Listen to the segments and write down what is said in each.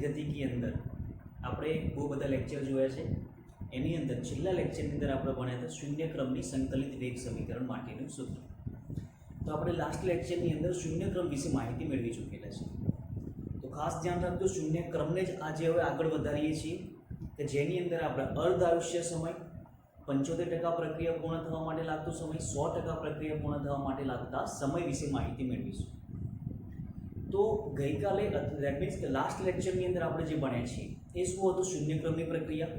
गति की अंदर આપણે બહુ બધા લેક્ચર જોયા છે. એની અંદર છેલ્લા લેક્ચરની અંદર આપણે ભણ્યા હતા શૂન્ય ક્રમની સંકલિત વેગ સમીકરણ માટેનું સૂત્ર. તો આપણે લાસ્ટ લેક્ચરની અંદર શૂન્ય ક્રમ વિશે માહિતી મેળવી ચૂકેલા છે. તો ખાસ ધ્યાન રાખજો, શૂન્ય ક્રમને જ આજે હવે આગળ વધારીએ છીએ કે જેની અંદર આપણે અર્ધ આયુષ્ય સમય, 75% પ્રક્રિયા પૂર્ણ થવા માટે લાગતો સમય, 100% પ્રક્રિયા પૂર્ણ થવા માટે લાગતા સમય વિશે માહિતી મેળવીશું. તો ગઈકાલે દેટ મીન્સ કે લાસ્ટ લેક્ચરની અંદર આપણે જે ભણ્યા છીએ એ શું હતું? શૂન્ય ક્રમની પ્રક્રિયા.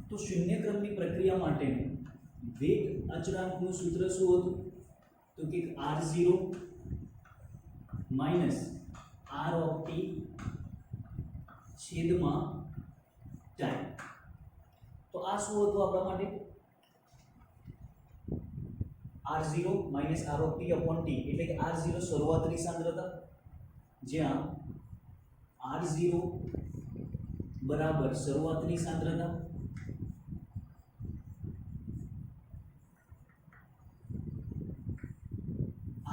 તો શૂન્ય ક્રમની પ્રક્રિયા માટેનું વેગ અચળાંકનું સૂત્ર શું હતું? તો કે r0 minus r of t છેદમાં ટાઈમ. તો આ શું હતું આપણા માટે? r0 minus r of t upon t એટલે કે r0 શરૂઆતની સાંદ્રતા, જ્યાં r0 બરાબર શરૂઆતની સાંદ્રતા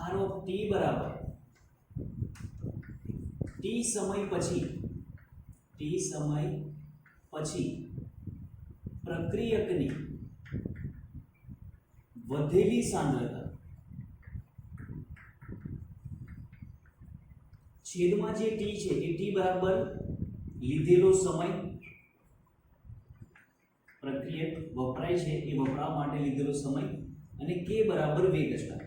r ઓફ t બરાબર t સમય પછી પ્રક્રિયકની વધેલી સાંદ્રતા છેદમાં જે t છે એ t બરાબર લીધેલો સમય, પ્રક્રિયક વપરાય છે એ વપરાવા માટે લીધેલો સમય, અને k બરાબર વેગ અચળાંક.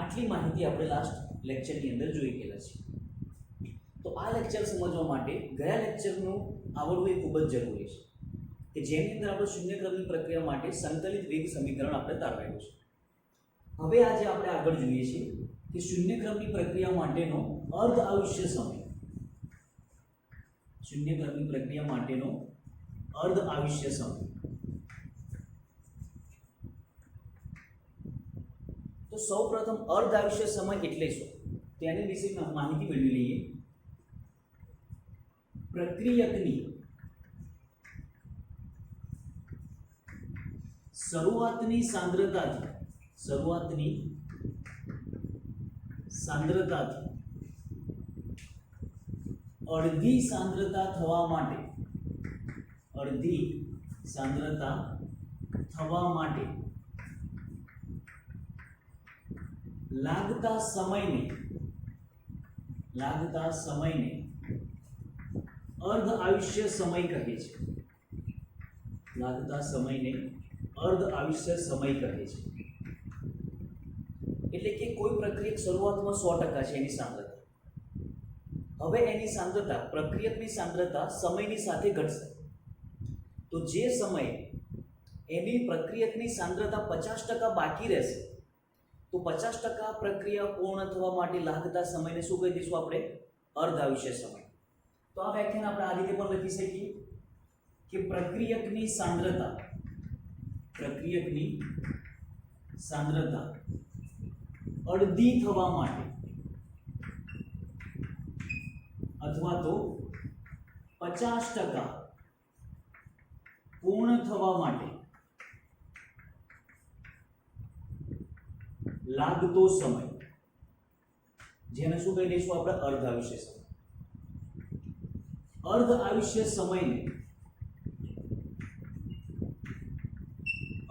આટલી માહિતી આપણે લાસ્ટ લેક્ચરની અંદર જોઈ ગયેલા છે. તો આ લેક્ચર સમજવા માટે ગયા લેક્ચરનું આવડવું એ ખૂબ જ જરૂરી છે કે જેની અંદર આપણે શૂન્ય ક્રમની પ્રક્રિયા માટે સંકલિત વેગ સમીકરણ આપણે તારવેલું છે. હવે આજે આપણે આગળ જોઈએ છીએ કે શૂન્ય ક્રમની પ્રક્રિયા માટેનો અર્ધ આયુષ્ય સમય. શૂન્ય ક્રમની પ્રક્રિયા માટેનો અર્ધ આયુષ્ય સમય. તો સૌપ્રથમ અર્ધ આયુષ્ય સમય એટલે શું તેની વિશે માહિતી મેળવી લઈએ. પ્રક્રિયકની શરૂઆતની સાંદ્રતાથી અડધી સાંદ્રતા થવા માટે લાગતા સમયને અર્ધ આયુષ્ય સમય કહે છે. એટલે કે કોઈ પ્રક્રિયક શરૂઆતમાં 100% છે એની સાંદ્રતા. હવે એની સાંદ્રતા, પ્રક્રિયકની સાંદ્રતા સમયની સાથે ઘટશે. તો જે સમયે એની પ્રક્રિયકની સાંદ્રતા 50% બાકી રહેશે, તો 50% પ્રક્રિયા પૂર્ણ થવા માટે લાગતા સમયને શું કહી દઈશું આપણે? અર્ધ આયુષ્ય સમય. તો આ વ્યાખ્યાન આપણે આ રીતે પણ લખી શકીએ કે પ્રક્રિયકની સાંદ્રતા અડધી થવા માટે અથવા તો 50% પૂર્ણ થવા માટે લાગતો સમય, જેને શું કહી દઈશું આપણે? અર્ધ આયુષ્ય સમય.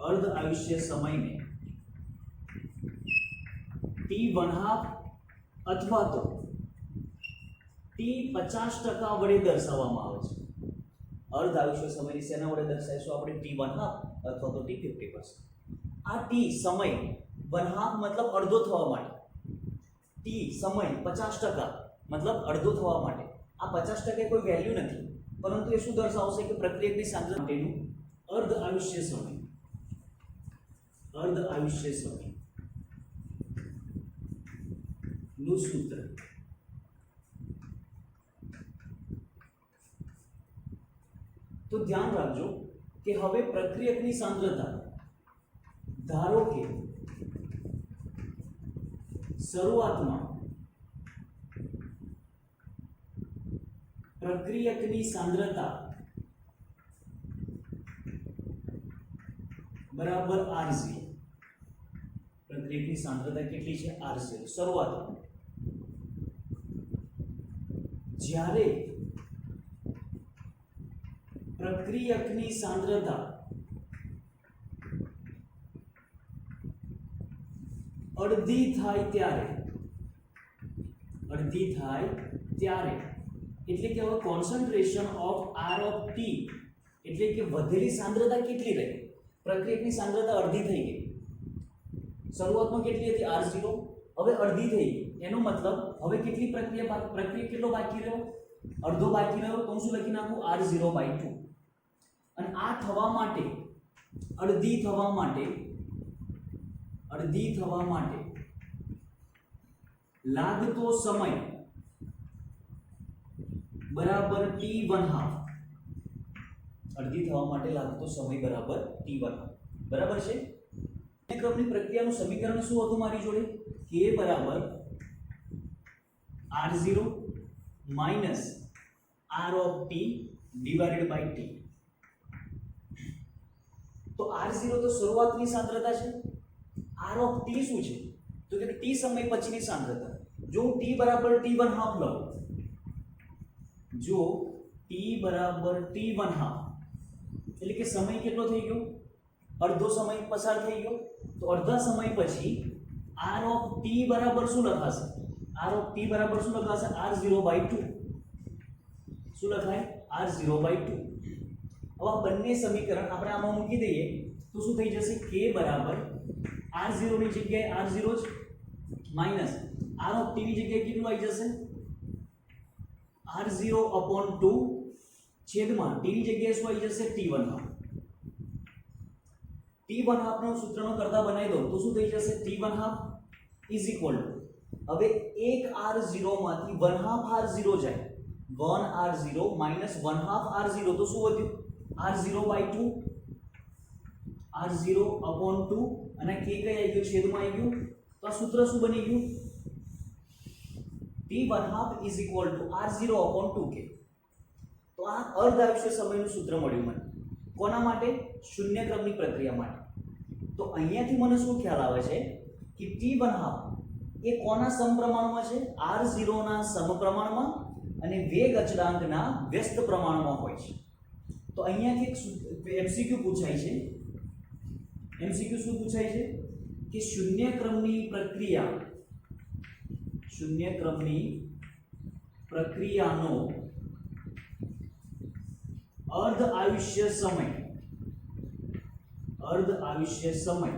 અર્ધ આયુષ્ય સમયને t½ અથવા તો t50% વડે દર્શાવવામાં આવે છે. અર્ધ આયુષ્ય સમયને શેના વડે દર્શાવીશું આપણે? t½ અથવા તો t50%. આ t સમય ½ મતલબ અડધો થવા માટે, t સમય 50% મતલબ અડધો થવા માટે. આ 50% કોઈ વેલ્યુ નથી, પરંતુ એ શું દર્શાવશે કે પ્રક્રિયકની સાંદ્રતા માટેનું અર્ધ આયુષ્ય સમય નું સૂત્ર. તો ધ્યાન રાખજો કે હવે પ્રક્રિયકની સાંદ્રતા, ધારો કે શરૂઆતમાં પ્રક્રિયકની સાંદ્રતા બરાબર r0. પ્રક્રિયકની સાંદ્રતા કેટલી છે? r0 શરૂઆતમાં. જ્યારે પ્રક્રિયકની સાંદ્રતા અડધી થાય ત્યારે એટલે કે હવે concentration of R of T એટલે કે વધેલી સાંદ્રતા કેટલી રહી? પ્રક્રિયકની સાંદ્રતા અડધી થઈ ગઈ. શરૂઆતમાં કેટલી હતી? R0. હવે અડધી થઈ ગઈ. એનો મતલબ હવે કેટલી પ્રક્રિયા કેટલો બાકી રહ્યો? અડધો બાકી રહ્યો. તો હું શું લખી નાખું? R0/2. અને આ થવા માટે અડધી થવા માટે લાગતો સમય બરાબર T1/2. અડધી થવા માટે લાગતો સમય બરાબર T1/2. બરાબર છે? ક્રમની પ્રક્રિયાનું સમીકરણ શું હતું મારી જોડે? K બરાબર R0 minus R of T divided by T. તો R0 તો શરૂઆતની સાંદ્રતા છે. R of T શું છે? તો કે T સમય પછીની સાંદ્રતા. જો હું T બરાબર T1/2 લઉં, જો T બરાબર T1/2 એટલે કે સમય કેટલો થઈ ગયો? અડધો સમય પસાર થઈ ગયો. તો અડધા સમય પછી R of T બરાબર શું લખાશે? R of T બરાબર શું લખાશે? R0/2. શું લખાય? R0/2. હવે આ બંને સમીકરણ આપણે આમાં મૂકી દઈએ તો શું થઈ જશે? K બરાબર R0 ની જગ્યાએ R0 જ માઈનસ R of T ની જગ્યાએ કેટલું આવી જશે? R0/2 છેદમાં T ની જગ્યાએ શું આવી જશે? T1/2. T1/2 નું સૂત્રનો કરતા બનાવી દો તો શું થઈ જશે? T1/2 ઇઝ ઇક્વલ ટુ, હવે એક R0 માંથી 1/2 R0 જાય, 1 R0 માઈનસ 1/2 R0 તો શું વધ્યું? R0/2. R0/2 અને K કઈ આવી ગયું? છેદમાં આવી ગયું. તો આ સૂત્ર શું બની ગયું? T1/2 is equal to R0/2K. તો આ અર્ધ આયુષ્ય સમયનું સૂત્ર મળ્યું મને. કોના માટે? શૂન્ય ક્રમની પ્રક્રિયા માટે. તો અહીંયાથી મને શું ખ્યાલ આવે છે કે T1/2 એ કોના સમપ્રમાણમાં છે? R0 ના સમપ્રમાણમાં અને વેગ અચળાંકના વ્યસ્ત પ્રમાણમાં હોય છે. તો અહીંયાથી MCQ પૂછાય છે. MCQ શું પૂછાય છે કે શૂન્ય ક્રમની પ્રક્રિયાનો અર્ધ આયુષ્ય સમય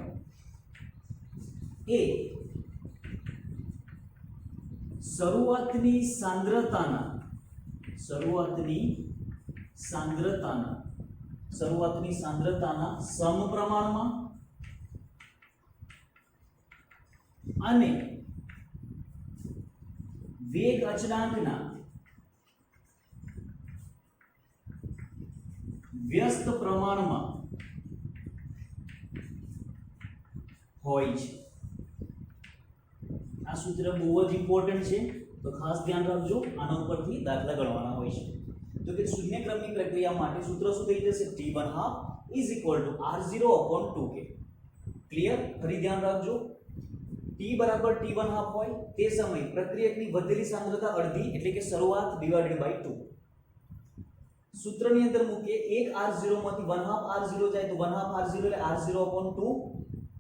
એ શરૂઆતની સાંદ્રતાના સમપ્રમાણમાં અને વેગ અચળાંકના વ્યસ્ત પ્રમાણમાં હોય છે. આ સૂત્ર બહુ જ ઇમ્પોર્ટન્ટ છે, તો ખાસ ધ્યાન રાખજો. આના ઉપરથી દાખલા ગણવાના હોય છે. તો કે શૂન્ય ક્રમની પ્રક્રિયા માટે સૂત્ર શું થઈ જશે? T1/2 is equal to R0/2K. Clear? ફરી ધ્યાન રાખજો. T બરાબર T1/2 હોય તે સમયે પ્રક્રિયકની વધેલી સાંદ્રતા અડધી એટલે કે શરૂઆત ડિવાઇડેડ બાય 2. સૂત્રની અંદર મૂકીએ, એક R0 માંથી 1/2 R0 જાય તો 1/2 R0 એટલે R0/2.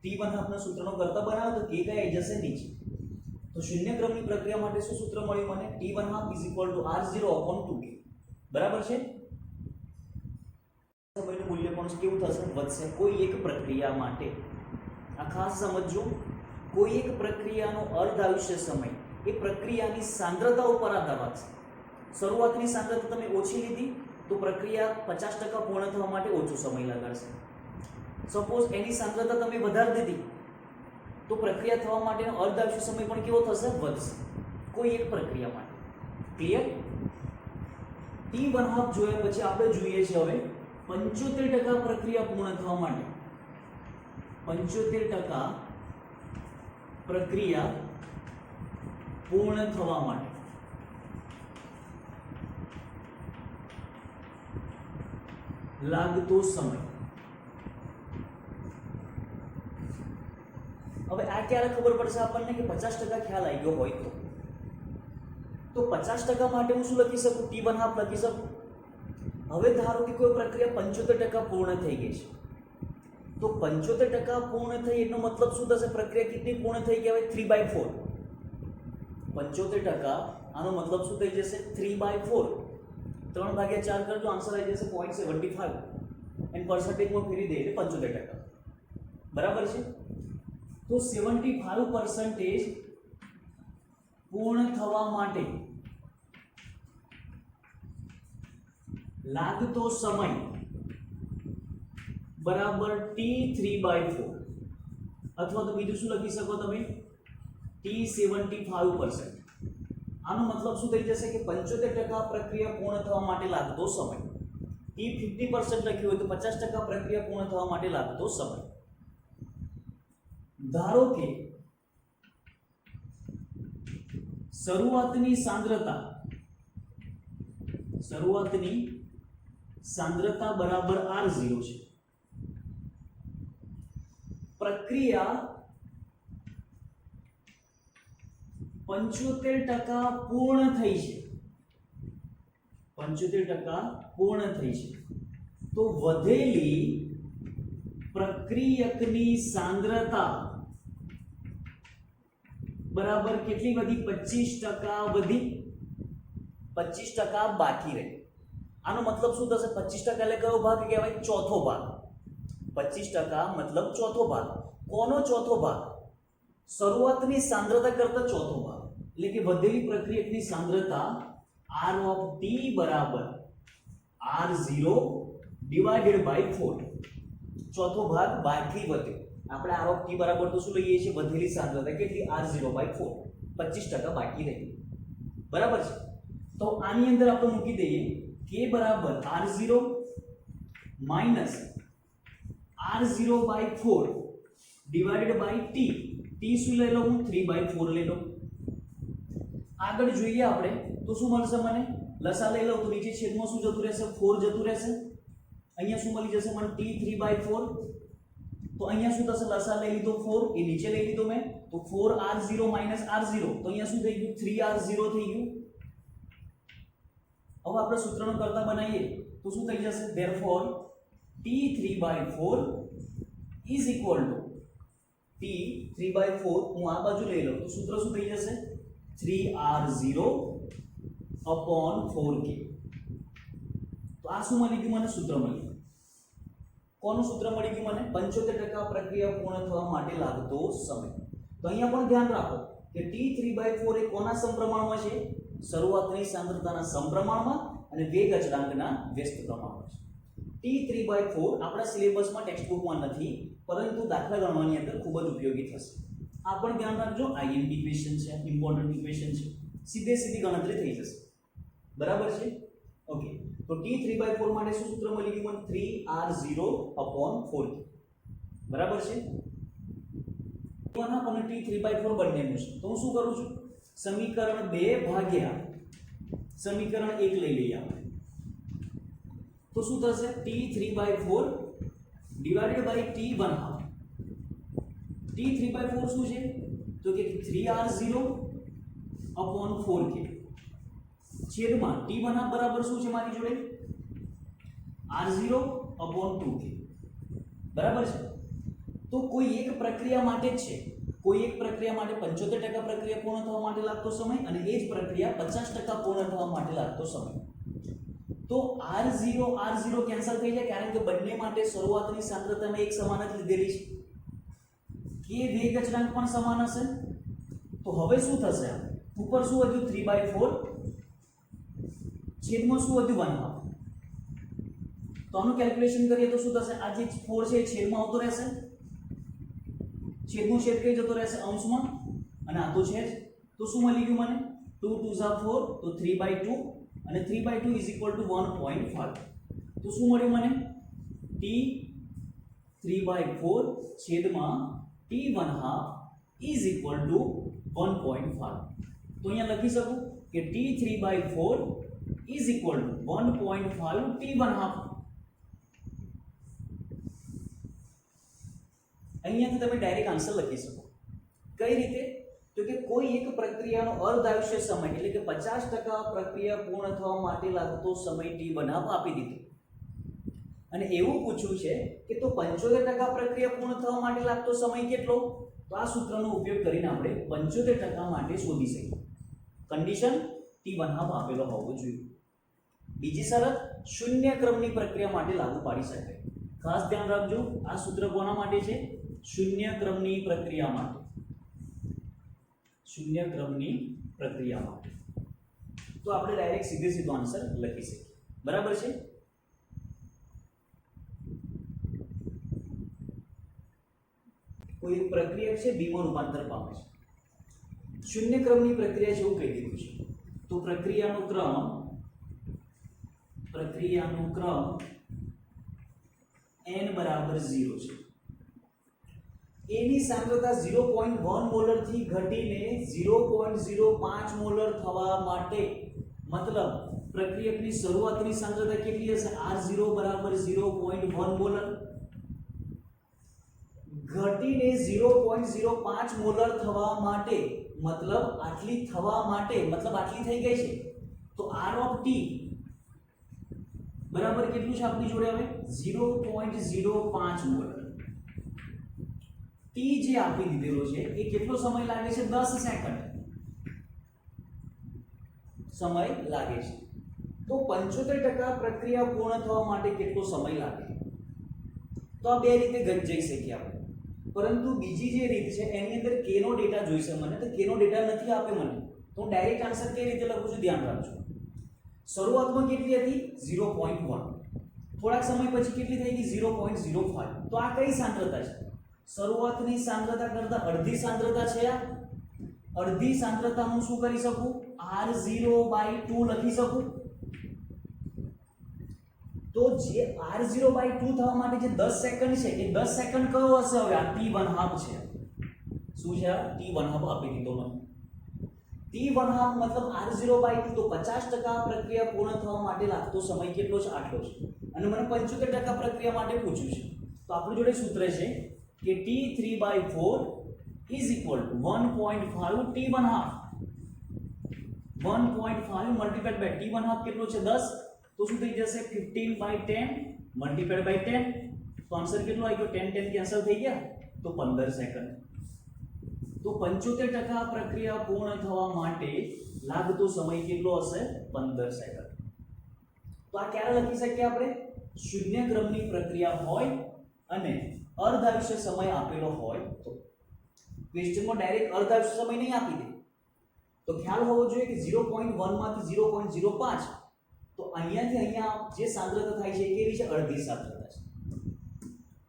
T1/2 ના સૂત્રનો કરતા બનાવો તો K કઈ આવી જશે? નીચે. તો શૂન્ય ક્રમની પ્રક્રિયા માટે શું સૂત્ર મળ્યું મને? T1/2 is equal to R0/2K. બરાબર છે? સમયનું મૂલ્ય પણ કેવું થશે? વધશે. કોઈ એક પ્રક્રિયા માટે, આ ખાસ સમજજો, કોઈ એક પ્રક્રિયાનો અર્ધ આયુષ્ય સમય એ પ્રક્રિયાની સાંદ્રતા ઉપર આધાર રાખશે. શરૂઆતની સાંદ્રતા તમે ઓછી લીધી તો પ્રક્રિયા 50% પૂર્ણ થવા માટે ઓછો સમય લગાડશે. સપોઝ એની સાંદ્રતા તમે વધારી દીધી તો પ્રક્રિયા થવા માટેનો અર્ધ આયુષ્ય સમય પણ કેવો થશે? વધશે. કોઈ એક પ્રક્રિયા માટે. ક્લિયર? T1/2 જોયા પછી આપણે જોઈએ છે હવે 75% પ્રક્રિયા પૂર્ણ થવા માટે. 75% પ્રક્રિયા પૂર્ણ થવા માટે લાગતો સમય. હવે આ ક્યારે ખબર પડશે આપણને કે 50% ખ્યાલ આવી ગયો હોય તો તો 50% માટે હું શું લખી શકું? t1/2 લખી શકું. હવે ધારો કે કોઈ પ્રક્રિયા 75% પૂર્ણ થઈ ગઈ છે, તો 75% પૂર્ણ થઈ એનો મતલબ શું થશે? પ્રક્રિયા કેટલી પૂર્ણ થઈ કહેવાય? 3/4. 75% આનો મતલબ શું થઈ જશે? 3/4. 3/4 કરજો, આન્સર આવી જશે 0.75 એન્ડ પર્સન્ટેજમાં ફેરવી દઈએ એટલે 75%. બરાબર છે? તો 75% પૂર્ણ થવા માટે લાગતો સમય બરાબર t3/4, અથવા તો બીજું શું લખી શકો તમે? t75%. આનો મતલબ શું થઈ જશે કે 75% પ્રક્રિયા પૂર્ણ થવા માટે લાગતો સમય. t50% લખ્યું હોય તો 50% પ્રક્રિયા પૂર્ણ થવા માટે લાગતો સમય. ધારો કે શરૂઆતની સાંદ્રતા બરાબર r0 છે. પ્રક્રિયા 75% પૂર્ણ થઈ છે. 75% પૂર્ણ થઈ છે. તો વધેલી પ્રક્રિયકની સાંદ્રતા બરાબર કેટલી વધી? 25% વધી. 25% બાકી રહી. આનો મતલબ શું થશે? 25% એટલે કયો ભાગ કહેવાય? ચોથો ભાગ. 25% મતલબ ચોથો ભાગ. કોનો ચોથો ભાગ? શરૂઆતની સાંદ્રતા કરતા ચોથો ભાગ. એટલે કે વધેલી પ્રક્રિયકની સાંદ્રતા r of t બરાબર r0 ડિવાઇડેડ બાય 4. ચોથો ભાગ બાકી વધ્યો. આપણે r of t બરાબર તો શું લઈએ છીએ? વધેલી સાંદ્રતા કેટલી? r0/4. 25% બાકી રહી. બરાબર છે? તો આની અંદર આપણે મૂકી દઈએ k બરાબર r0 minus r0/4 divided by t. t શું લઈ લો? હું 3/4 લઈ લો. આગળ જોઈએ આપણે તો શું મળશે મને? લસા લઈ લઉં તો નીચે છેદમાં શું જતું રહેશે? 4 જતું રહેશે. અહીંયા શું મળી જશે મને? t 3/4. તો અહીંયા શું થશે? લસા લઈ લીધો 4, એ નીચે લઈ લીધો મેં, તો 4r0 માઈનસ r0, તો અહીંયા શું થઈ ગયું? 3r0 થઈ ગયું. હવે આપણે સૂત્રનો કરતા બનાવીએ તો શું થઈ જશે? therefore t3/4 is equal to t3/4 હું આ બાજુ લઈ લઉં તો સૂત્ર શું થઈ જશે? 3r0 upon 4k. તો આ શું મળી ગયું મને? સૂત્ર મળી ગયું. કોનું સૂત્ર મળી ગયું મને? 75% પ્રક્રિયા પૂર્ણ થવા માટે લાગતો સમય. તો અહીંયા પણ ધ્યાન રાખો કે t3/4 એ કોના સમપ્રમાણમાં છે? શરૂઆતની સાંદ્રતાના સમપ્રમાણમાં અને વેગ અચળાંકના વ્યસ્ત પ્રમાણમાં છે. t3/4 આપણા સિલેબસમાં ટેક્સ્ટ બુકમાં નથી, પરંતુ દાખલા ગણવાની અંદર ખૂબ જ ઉપયોગી થશે. આ પણ ધ્યાન રાખજો, IMP ક્વેશ્ચન છે, ઇમ્પોર્ટન્ટ ક્વેશ્ચન છે, સીધી ગણતરી થઈ જશે. બરાબર છે? ઓકે. તો t3/4 માટે શું સૂત્ર મળી ગયું મને? 3r0 upon 4k. બરાબર છે? અને t3/4 બંનેનું છે. તો હું શું કરું છું? સમીકરણ 2 ભાગ્યા સમીકરણ 1 લઈ લઈએ આપણે. તો શું થશે? t3/4 divided by t1/2. t3/4 શું છે? તો કે 3r0 upon 4k છેદમાં t1/2 બરાબર શું છે મારી જોડે? r0 upon 2k. બરાબર છે? તો કોઈ એક પ્રક્રિયા માટે જ છે, કોઈ એક પ્રક્રિયા માટે 75% પ્રક્રિયા પૂર્ણ થવા માટે લાગતો સમય અને એ જ પ્રક્રિયા 50% પૂર્ણ થવા માટે લાગતો સમય. તો r0 કેન્સલ થઈ જાય, કારણ કે બંને માટે શરૂઆતની સાંદ્રતા મેં એક સમાન જ લીધેલી છે. કે વેગ અચળાંક પણ સમાન હશે. તો હવે શું થશે? ઉપર શું વધ્યું? 3/4 છેદમાં શું વધ્યું? 1/2. તો આનું કેલ્ક્યુલેશન કરીએ તો શું થશે? આ જે 4 છે એ છેદમાં આવતો રહેશે, છેદનો છેદ કઈ જતો રહેશે? અંશમાં, અને આ તો છે જ. તો શું મળી ગયું મને? 2 2 4, તો 3/2 અને 3/2 is equal to 1.5. તો શું મળ્યું મને? t 3/4 છેદમાં t1/2 is equal to 1.5. તો અહીંયા લખી શકું કે t 3/4 is equal to 1.5 t1/2. અહીંયાથી તમે ડાયરેક્ટ આન્સર લખી શકો. કઈ રીતે? તો કે કોઈ એક પ્રક્રિયાનો અર્ધ આયુષ્ય સમય એટલે કે 50% પ્રક્રિયા પૂર્ણ થવા માટે લાગતો સમય t1 આપી દીધો અને એવું પૂછ્યું છે કે તો 75% પ્રક્રિયા પૂર્ણ થવા માટે લાગતો સમય કેટલો? તો આ સૂત્રનો ઉપયોગ કરીને આપણે 75% માટે શોધી શકીએ. કન્ડિશન t1 આપેલો હોવો જોઈએ. બીજી શરત શૂન્ય ક્રમની પ્રક્રિયા માટે લાગુ પાડી શકાય. ખાસ ધ્યાન રાખજો, આ સૂત્ર કોના માટે છે? શૂન્ય ક્રમની પ્રક્રિયા માટે. શૂન્ય ક્રમની પ્રક્રિયા માટે. તો આપણે ડાયરેક્ટ સીધો આન્સર લખી શકીએ. બરાબર છે? કોઈ એક પ્રક્રિયા છે બીમાં રૂપાંતર પામે છે. શૂન્ય ક્રમની પ્રક્રિયા છે એવું કહી દીધું છે. તો પ્રક્રિયાનો ક્રમ n બરાબર 0 છે. A ની સાંદ્રતા 0.1 મોલર થી ઘટીને 0.05 મોલર થવા માટે મતલબ પ્રક્રિયકની શરૂઆતની સાંદ્રતા કેટલી હશે? R0 બરાબર 0.1 મોલર ઘટીને 0.05 મોલર થવા માટે મતલબ આટલી થઈ ગઈ છે. તો R of t બરાબર કેટલું છે આપની જોડે? હવે 0.05 મોલર. t જે આપી દીધેલો છે એ કેટલો સમય લાગે છે? 10 સેકન્ડ સમય લાગે છે. તો 75% પ્રક્રિયા પૂર્ણ થવા માટે કેટલો સમય લાગે? તો આ બે રીતે જઈ શકીએ આપણે. પરંતુ બીજી જે રીત છે એની અંદર k નો ડેટા જોઈશે મને. તો k નો ડેટા નથી આપે મને, તો હું ડાયરેક્ટ આન્સર કઈ રીતે લખું છું ધ્યાન રાખજો. શરૂઆતમાં કેટલી હતી? 0.1. થોડાક સમય પછી કેટલી થઈ ગઈ? 0.05. તો આ કઈ સાંદ્રતા છે? શરૂઆતની સાંદ્રતા કરતા અડધી સાંદ્રતા છે. આ અડધી સાંદ્રતા હું શું કરી શકું? R0/2 લખી શકું. તો જે R0/2 થવા માટે જે 10 સેકન્ડ છે એ 10 સેકન્ડ કયો હશે? હવે આ t1 હાફ છે. શું છે? t1 હાફ આપી દીધો મને. t1 હાફ મતલબ R0/2. તો 50% પ્રક્રિયા પૂર્ણ થવા માટે લાગતો સમય કેટલો છે? આટલો છે. અને મને 75% પ્રક્રિયા માટે પૂછ્યું છે. તો આપણી જોડે સૂત્ર છે કે t3/4 is equal to 1.5 t1 half. 1.5 multiplied by t1 half કેટલો છે? 10. તો શું થઈ જશે? 15/10 multiplied by 10. તો આન્સર કેટલો આવ્યો? 10 કેન્સલ થઈ ગયા તો 15 સેકન્ડ. તો 75% પ્રક્રિયા પૂર્ણ થવા માટે લાગતો સમય કેટલો હશે? 15 સેકન્ડ. તો આ ક્યારે લખી શકીએ આપણે? શૂન્ય ક્રમની પ્રક્રિયા હોય અને અર્ધ આયુષ્ય સમય આપેલો હોય તો. ક્વેશ્ચનમાં ડાયરેક્ટ અર્ધ આયુષ્ય સમય નહીં આપી દે તો ખ્યાલ હોવો જોઈએ કે 0.1 માંથી 0.05. તો અહીંયાથી અહીંયા જે સાંદ્રતા થાય છે એ કેવી છે? અડધી સાંદ્રતા છે.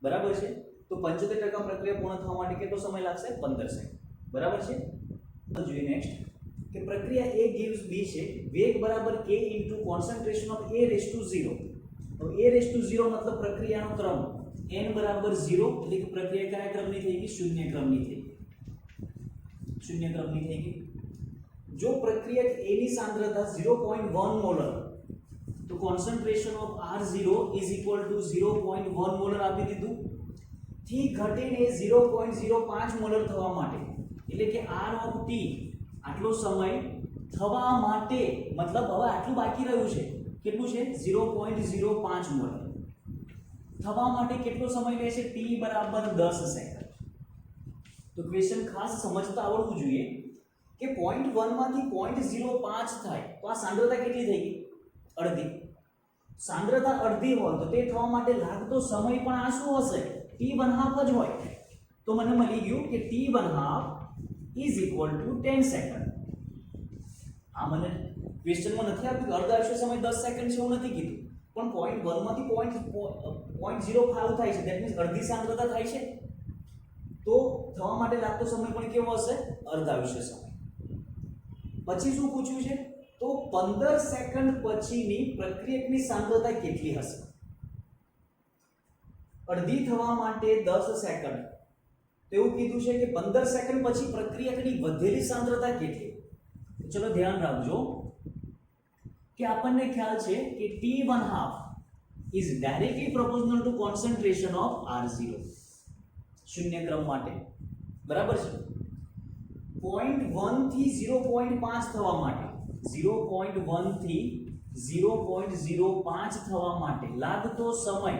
બરાબર છે? તો 75% પ્રક્રિયા પૂર્ણ થવા માટે કેટલો સમય લાગશે? 15 સેકન્ડ. બરાબર છે? તો જોઈએ નેક્સ્ટ કે પ્રક્રિયા A gives B છે. વેગ બરાબર k into concentration of A raised to 0. તો A raised to 0 મતલબ પ્રક્રિયાનો ક્રમ n બરાબર 0 એટલે કે પ્રક્રિયા કયા ક્રમની થઈ ગઈ? શૂન્ય ક્રમની થઈ ગઈ. શૂન્ય ક્રમની થઈ ગઈ. જો પ્રક્રિયક A ની સાંદ્રતા 0.1 મોલર તો concentration of R0 is equal to 0.1 molar આપી દીધું. થી ઘટીને 0.05 મોલર થવા માટે એટલે કે R of t આટલો સમય થવા માટે મતલબ હવે આટલું બાકી રહ્યું છે. કેટલું છે? 0.05 મોલર થવા માટે કેટલો સમય લેશે? t બરાબર 10 સેકન્ડ. તો ક્વેશ્ચન ખાસ સમજતા આવડવું જોઈએ કે 0.1 માંથી 0.05 થાય તો આ સાંદ્રતા કેટલી થઈ ગઈ? અડધી. સાંદ્રતા અડધી હોય તો તે થવા માટે લાગતો સમય પણ આ શું હશે? t1 હાફ જ હોય. તો મને મળી ગયું કે t1 half is equal to 10 second. આ મને ક્વેશ્ચનમાં નથી આપ્યું કે અર્ધ આયુષ્ય સમય 10 સેકન્ડ છે એવું નથી કીધું, પણ 0.1 માંથી 0.05 થાય છે. ધેટ મીન્સ અડધી સાંદ્રતા થાય છે. તો થવા માટે લાગતો સમય પણ કેવો હશે? અર્ધ આયુષ્ય સમય. પછી શું પૂછ્યું છે? તો 15 સેકન્ડ પછીની પ્રક્રિયકની સાંદ્રતા કેટલી હશે? અડધી થવા માટે 10 સેકન્ડ. તો એવું કીધું છે કે 15 સેકન્ડ પછી પ્રક્રિયકની વધેલી સાંદ્રતા કેટલી? તો ચલો ધ્યાન રાખજો કે આપણને ખ્યાલ છે કે t1 half is directly proportional to concentration of R0 શૂન્ય ક્રમ માટે. બરાબર છે? 0.1 થી 0.5 થવા માટે 0.1 થી 0.05 થવા માટે લાગતો સમય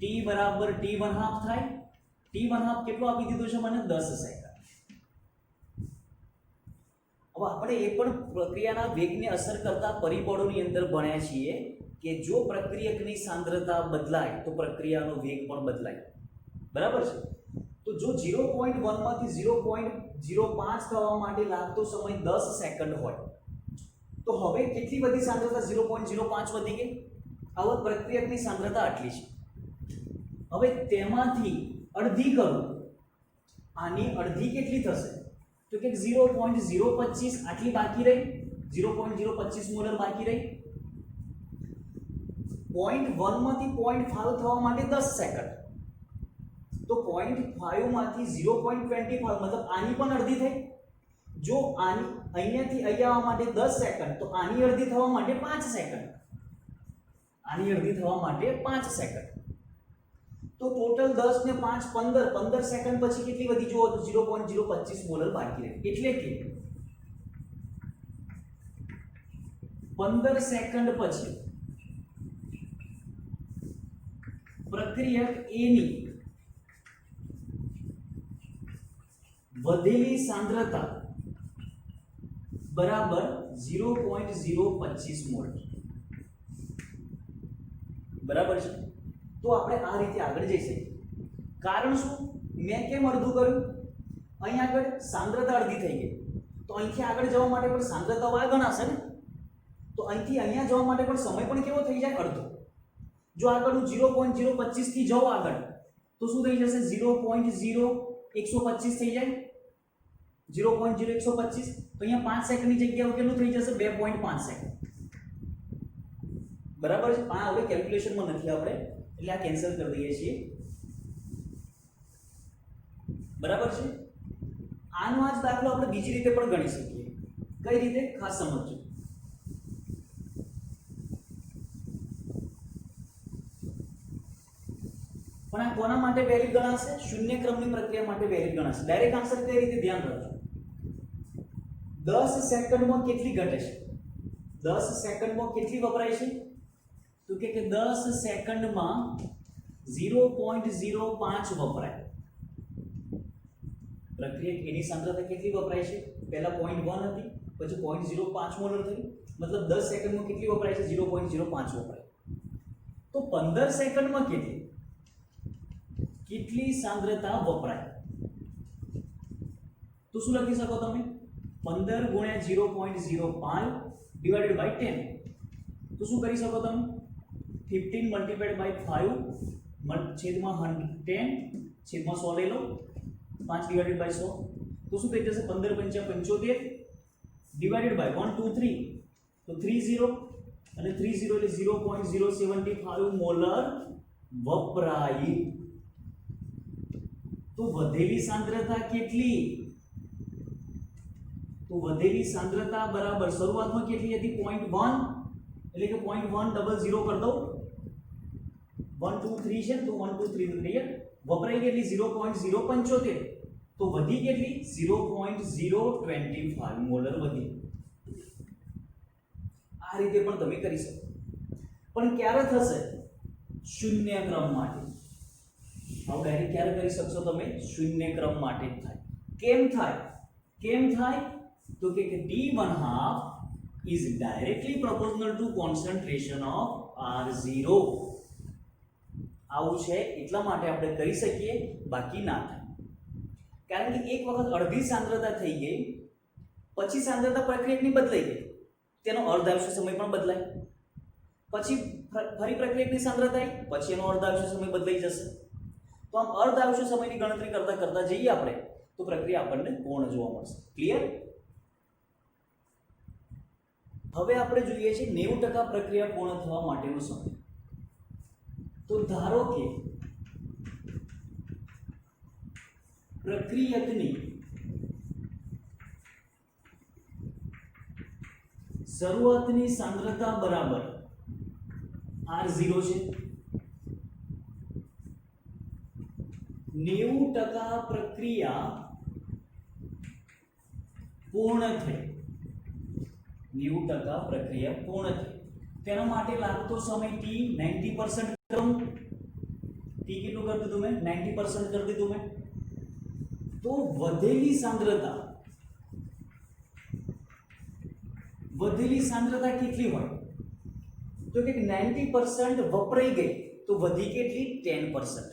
t બરાબર t1 હાફ થાય. t1 હાફ કેટલો આપી દીધો છે મને 10 સેકન્ડ. હવે આપણે એ પણ પ્રક્રિયાના વેગને અસર કરતા પરિબળોની અંદર ભણ્યા છીએ કે જો પ્રક્રિયકની સાંદ્રતા બદલાય તો પ્રક્રિયાનો વેગ પણ બદલાય. બરાબર છે. તો જો 0.1 માંથી 0.05 થવા માટે લાગતો સમય 10 સેકન્ડ હોય તો હવે કેટલી બધી સાંદ્રતા 0.05 વધી ગઈ. હવે પ્રક્રિયકની સાંદ્રતા આટલી છે. હવે તેમાંથી અડધી કરું, આની અડધી કેટલી થશે તો કે 0.025 આટલી બાકી રહી, 0.025 મોલર બાકી રહી. 0.1 માંથી 0.5 થવા માટે 10 સેકન્ડ, તો 0.5 માંથી 0.25 મતલબ આની પણ અડધી થઈ. જો આની અહીંયાથી અહીંયા આવવા માટે 10 સેકન્ડ તો આની અડધી થવા માટે 5 સેકન્ડ, આની અડધી થવા માટે 5 સેકન્ડ. તો ટોટલ 10 ને 5 15 સેકન્ડ પછી કેટલી વધી જુઓ તો 0.025 મોલર બાકી રહે. એટલે કે 15 સેકન્ડ પછી પ્રક્રિયક A ની વધેલી સાંદ્રતા બરાબર 0.025 મોલ. બરાબર છે. તો આપણે આ રીતે આગળ જઈ શકીએ. કારણ શું? મેં કેમ અડધું કર્યું? અહીં આગળ સાંદ્રતા અડધી થઈ ગઈ તો અહીંથી આગળ જવા માટે પણ સાંદ્રતા વાય ગણાશે ને. તો અહીંથી અહીંયા જવા માટે પણ સમય પણ કેવો થઈ જાય? અડધો. જો આગળ હું 0.025 થી જાઉં આગળ તો શું થઈ જશે? 0.0125 થઈ જાય. 0.0125 તો અહીંયા 5 સેકન્ડની જગ્યાએ કેટલું થઈ જશે? 2.5 સેકન્ડ. બરાબર છે. આ હવે કેલ્ક્યુલેશનમાં નથી આપણે એટલે આ કેન્સલ કરી દઈએ છીએ. બરાબર છે. આનો આ જ દાખલો આપણે બીજી રીતે પણ ગણી શકીએ. કઈ રીતે? ખાસ સમજજો. પણ આ કોના માટે વેલિડ ગણાશે? શૂન્ય ક્રમની પ્રક્રિયા માટે વેલિડ ગણાશે. ડાયરેક્ટ આન્સર કઈ રીતે? ધ્યાન રાખજો. 10 સેકન્ડમાં કેટલી ઘટે છે? 10 સેકન્ડમાં કેટલી વપરાય છે? તો કે 10 સેકન્ડમાં 0.05 વપરાય. પ્રક્રિયક એની સાંદ્રતા કેટલી વપરાય છે? પહેલા 0.1 હતી, પછી 0.05 મોલર થઈ, મતલબ 10 સેકન્ડમાં કેટલી વપરાય છે? 0.05 વપરાય. તો 15 સેકન્ડમાં કેટલી સાંદ્રતા વપરાય? તો શું લખી શકો તમે? 15 ગુણ્યા 0.05 ડિવાઇડેડ બાય 10. તો શું કરી શકો તમે? 15 મલ્ટીપ્લાઇડ બાય 5 છેદમાં 10 છેદમાં 100 લઈ લો. 5 ડિવાઇડેડ બાય 100 તો શું થઈ જશે? 15 × 5 = 75 ડિવાઇડેડ બાય 1 2 3 તો 30 અને 30 એટલે 0.075 મોલર વપરાય. તો વધેલી સાંદ્રતા કેટલી? તો વધેલી સાંદ્રતા બરાબર શરૂઆતમાં કેટલી હતી? 0.1 એટલે કે 0.100 કરી દઉં. 1 2 3 છે તો 1 2 3 ક્લિયર. વપરાઈ કેટલી? 0.075. તો વધી કેટલી? 0.025 મોલર વધી. આ રીતે પણ તમે કરી શકો. પણ ક્યારે થશે? શૂન્ય ક્રમ માટે. આવું ડાયરેક્ટ ક્યારે કરી શકશો તમે? શૂન્ય ક્રમ માટે જ થાય. કેમ થાય? તો કે T1/2 is directly proportional to concentration of R0. આવું છે એટલા માટે આપણે કરી શકીએ, બાકી ના થાય. કારણ કે એક વખત અડધી સાંદ્રતા થઈ ગઈ પછી સાંદ્રતા પ્રક્રિયકની બદલાઈ ગઈ, તેનો અર્ધાયુષ્ય સમય પણ બદલાય. પછી ફરી પ્રક્રિયકની સાંદ્રતા આવી, પછી એનો અર્ધાયુષ્ય સમય બદલાઈ જશે. તો આમ અર્ધાયુષ્ય સમયની ગણતરી કરતા જઈએ આપણે તો પ્રક્રિયા આપણને પૂર્ણ જોવા મળશે. ક્લિયર? હવે આપણે જોઈએ છે 90% પ્રક્રિયા પૂર્ણ થવા માટેનો સમય. તો ધારો કે પ્રક્રિયકની શરૂઆતની સાંદ્રતા બરાબર R0 છે. 90% પ્રક્રિયા પૂર્ણ થઈ, 90% પ્રક્રિયા પૂર્ણ થઈ. તેના માટે લાગતો સમય t 90% કરું. t કેટલું કરી દીધું મેં? 90% કરી દીધું મેં. તો વધેલી સાંદ્રતા કેટલી હોય? તો કે 90% વપરાઈ ગઈ તો વધી કેટલી? 10%.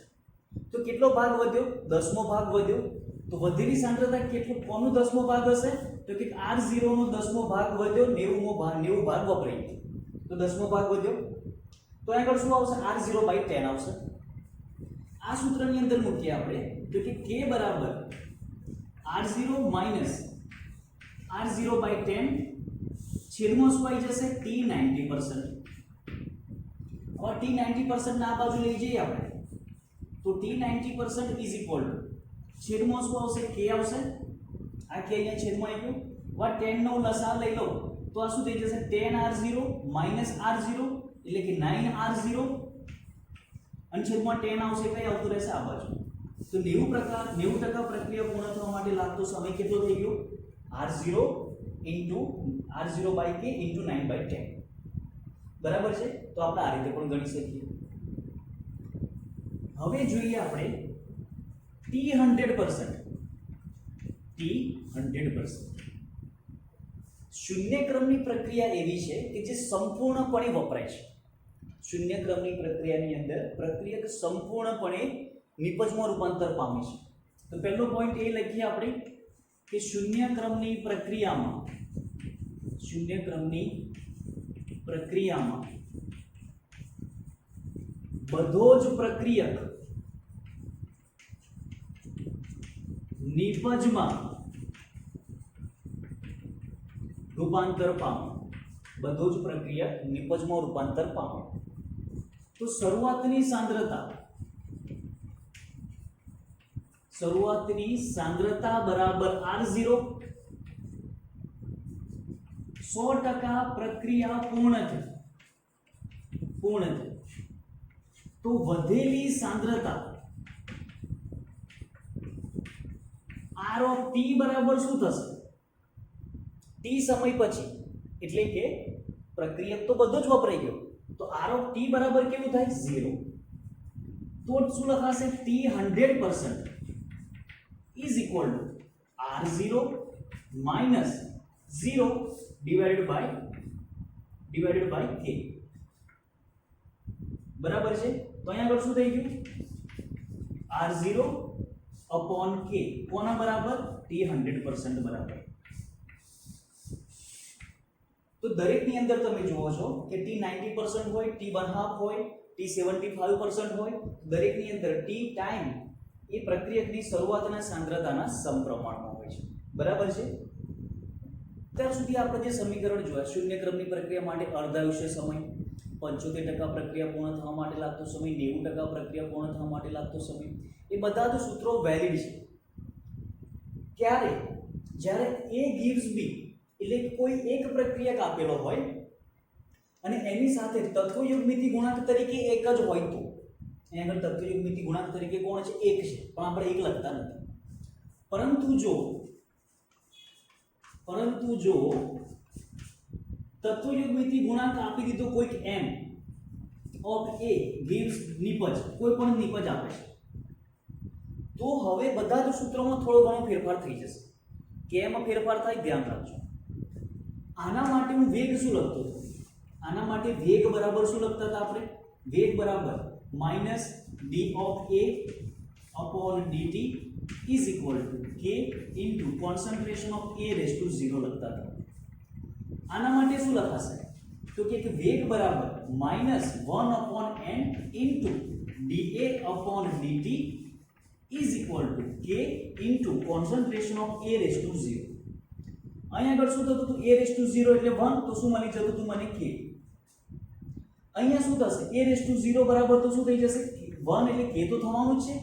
તો કેટલો ભાગ વધ્યો? 10મો ભાગ વધ્યો. તો વધેલી સાંદ્રતા કેટલું, કોનો 10મો ભાગ હશે? તો કે R0 નો 10મો ભાગ વધ્યો, 90 ભાગ વપરાઈ ગયો. તો 10મો ભાગ વધ્યો. તો અહીં આગળ શું આવશે? R0/10 આવશે. આ સૂત્રની અંદર મૂકીએ આપણે તો કે K બરાબર R0 માઈનસ R0/10 છેદમાં શું આવી જશે? T 90%. और T 90% ના બાજુ લઈ જઈએ આપણે તો T 90% ઇઝ ઇક્વલ ટુ છેદમાં શું આવશે? K આવશે. આ K અહીંયા છેદમાં આવી ગયું. વા 10 નો લસાઅ લઈ લો તો આ શું થઈ જશે? 10R0 માઈનસ R0 એટલે કે 9R0 અને છેદમાં 10 આવશે. કઈ આવતું રહેશે? આ બાજુ. તો 90% પ્રક્રિયા પૂર્ણ થવા માટે લાગતો સમય કેટલો થઈ ગયો? R0 R0/K × 9/10. બરાબર છે. તો આપણે આ રીતે પણ ગણી શકીએ. હવે જોઈએ આપણે T 100%. શૂન્ય ક્રમની પ્રક્રિયા એવી છે કે જે સંપૂર્ણપણે વપરાય છે. શૂન્ય ક્રમની પ્રક્રિયાની અંદર પ્રક્રિયક સંપૂર્ણપણે નિપજમાં રૂપાંતર પામે છે. તો પહેલો પોઈન્ટ એ લખીએ આપણે કે શૂન્ય ક્રમની પ્રક્રિયામાં બધો જ પ્રક્રિયક નિપજમાં રૂપાંતર પામે. બધો જ પ્રક્રિયક નિપજમાં રૂપાંતર પામે. તો શરૂઆતની સાંદ્રતા બરાબર R0. 100% પ્રક્રિયા પૂર્ણ થઈ. તો વધેલી સાંદ્રતા R of T બરાબર શું થશે? T સમય પછી, એટલે કે પ્રક્રિયક તો બધો જ વપરાઈ ગયો. તો R of T બરાબર કેવું થાય? 0. તો શું લખાશે? T 100% is equal to R0 minus 0 divided by K. બરાબર છે. તો અહીંયા આગળ શું થઈ ગયું? R0 upon K. કોના બરાબર? T 100% બરાબર. તો દરેકની અંદર તમે જુઓ છો કે T 90% હોય, T 1/2 હોય, T 75% હોય. દરેકની અંદર T ટાઈમ એ પ્રક્રિયકની શરૂઆતના સાંદ્રતાના સમપ્રમાણમાં હોય છે. બરાબર છે. ત્યાર સુધી આપણે જે સમીકરણ જોયા, શૂન્ય ક્રમની પ્રક્રિયા માટે અર્ધાયુષ્ય સમય, 75% પ્રક્રિયા પૂર્ણ થવા માટે લાગતો સમય, 90% પ્રક્રિયા પૂર્ણ થવા માટે લાગતો સમય, એ બધા જ સૂત્રો વેલિડ છે. ક્યારે? જ્યારે A gives B, એટલે કોઈ એક પ્રક્રિયક આપેલો હોય અને એની સાથે તત્વયુગ્મિતિ ગુણાંક તરીકે એક જ હોય તો અહીં આગળ તત્વયુગ્મિતિ ગુણાંક તરીકે કોણ છે? એક છે. પણ આપણે એક લખતા નથી. પરંતુ જો તત્વયુગ્મિતિ ગુણાંક આપી દીધો કોઈક m of A gives નિપજ, કોઈ પણ નિપજ આપે છે, તો હવે બધા જ સૂત્રોમાં થોડો ઘણો ફેરફાર થઈ જશે. કેમાં ફેરફાર થાય ધ્યાન રાખજો. આના માટે હું વેગ શું લખતો હતો? આના માટે વેગ બરાબર શું લખતા હતા આપણે? વેગ બરાબર minus d of A upon dt is equal to K into concentration of A raised to 0 લખતા હતા. આના માટે શું લખાશે? તો કે વેગ બરાબર minus 1 upon n into dA upon dt is equal to K into concentration of A raised to 0. અહીંયા આગળ શું થતું હતું? A raised to 0 એટલે 1, તો શું મળી જતું હતું મને? K. અહીંયા શું થશે? A raised to 0 બરાબર તો શું થઈ જશે? 1 એટલે K તો થવાનું જ છે,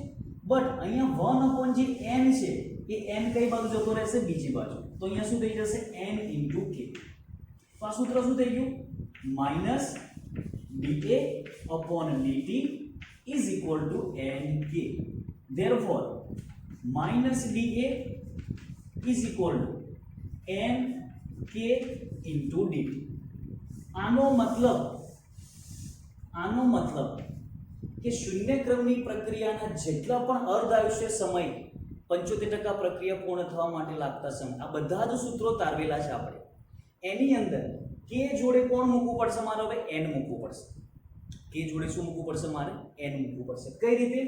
બટ અહીંયા 1 upon જે n છે એ n કઈ બાજુ જતો રહેશે? બીજી બાજુ. તો અહીંયા શું થઈ જશે? n into K. તો આ સૂત્ર શું થઈ ગયું? Minus dA upon dt is equal to nk. Therefore minus dA is equal to N K into DT. આનો મતલબ કે શૂન્ય ક્રમની પ્રક્રિયાના જેટલા પણ અર્ધ આયુષ્ય સમય 75% પ્રક્રિયા પૂર્ણ થવા માટે લાગતા સમય, આ બધા જ સૂત્રો તારવેલા છે આપણે. એની અંદર કે જોડે કોણ મૂકવું પડશે મારે? હવે એન મૂકવું પડશે. કે જોડે શું મૂકવું પડશે મારે? એન મૂકવું પડશે. કઈ રીતે?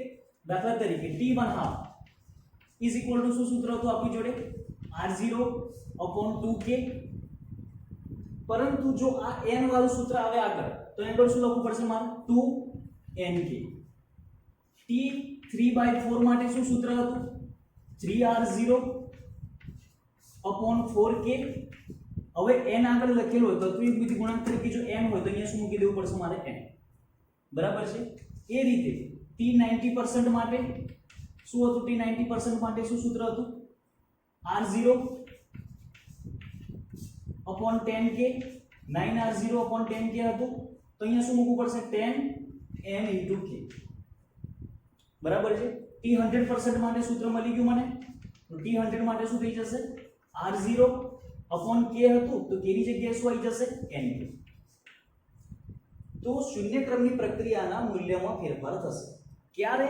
દાખલા તરીકે t1/2 ઇઝ ઇક્વલ ટુ શું સૂત્ર હતું આપણી જોડે? r0/2k. પરંતુ જો આ n વાળું સૂત્ર આવે આગળ તો એના પર શું લખવું પડશે મારે? 2nk. t3/4 માટે શું સૂત્ર હતું? 3r0/4k. હવે n આગળ લખેલું હોય તો દ્વિવિધ ગુણાંક તરીકે જો n હોય તો અહીંયા શું મૂકી દેવું પડશે મારે? n. બરાબર છે. એ રીતે t90% માટે શું હતું? t90% માટે શું સૂત્ર હતું? r0/10k. 9r0/10k હતું તો અહીંયા શું મૂકવું પડશે? 10n * k. બરાબર છે. t100% માટે સૂત્ર મળી ગયું મને. તો t100 માટે શું થઈ જશે? r0/k હતું તો k ની જગ્યાએ શું આવી જશે? nk. તો શૂન્ય ક્રમની પ્રક્રિયાના મૂલ્યમાં ફેરફાર થશે. ક્યારે?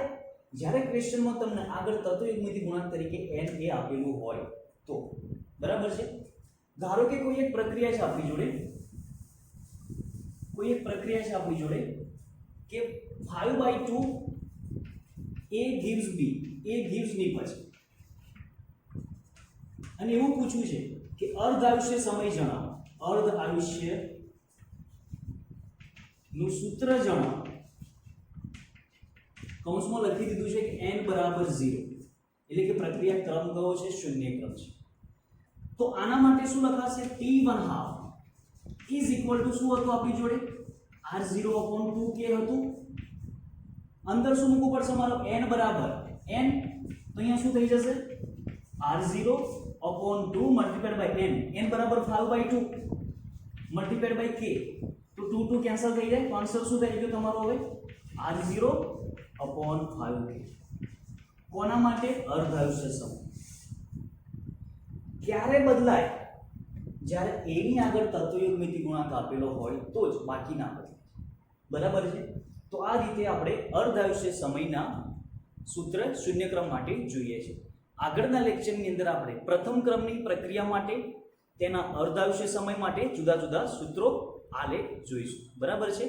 જ્યારે ક્વેશ્ચનમાં તમને આગળ તત્વયુગ્મિતિ ગુણાંક તરીકે n એ આપેલું હોય તો. બરાબર છે. ધારો કે કોઈ એક પ્રક્રિયા છે આપણી જોડે કે 5/2 a gives b, a gives b પછી અને એવું પૂછ્યું છે કે અર્ધ આયુષ્ય સમય જણાવો. અર્ધ આયુષ્ય નું સૂત્ર જણાવો. કૌંસમાં લખી દીધું છે કે n = 0, એટલે કે પ્રક્રિયા ક્રમ કયો છે? શૂન્ય ક્રમ છે. તો આના માટે શું લખાશે? t1/2 ઇઝ ઇક્વલ ટુ શું હતું આપણી જોડે? r0/2k હતું. અંદર શું મૂકવું પડશે મારો? n બરાબર n. તો અહીંયા શું થઈ જશે? r0/2 multiplied by n. n બરાબર 5/2 મલ્ટીપ્લાઈડ બાય k. તો 2 કેન્સલ થઈ જાય. તો આન્સર શું થઈ ગયો તમારો હવે? r0/5k. કોના માટે? અર્ધ આયુષ્ય સમય. ક્યારે બદલાય? જ્યારે a ની આગળ તત્વયુગ્મિતિ ગુણાંક આપેલો હોય તો જ, બાકી ના બદલાય. બરાબર છે. તો આ રીતે આપણે અર્ધ આયુષ્ય સમયના સૂત્ર શૂન્ય ક્રમ માટે જોઈએ છે. આગળના લેક્ચરની અંદર આપણે પ્રથમ ક્રમની પ્રક્રિયા માટે, તેના અર્ધ આયુષ્ય સમય માટે જુદા જુદા સૂત્રો આલેખ જોઈશું. બરાબર છે.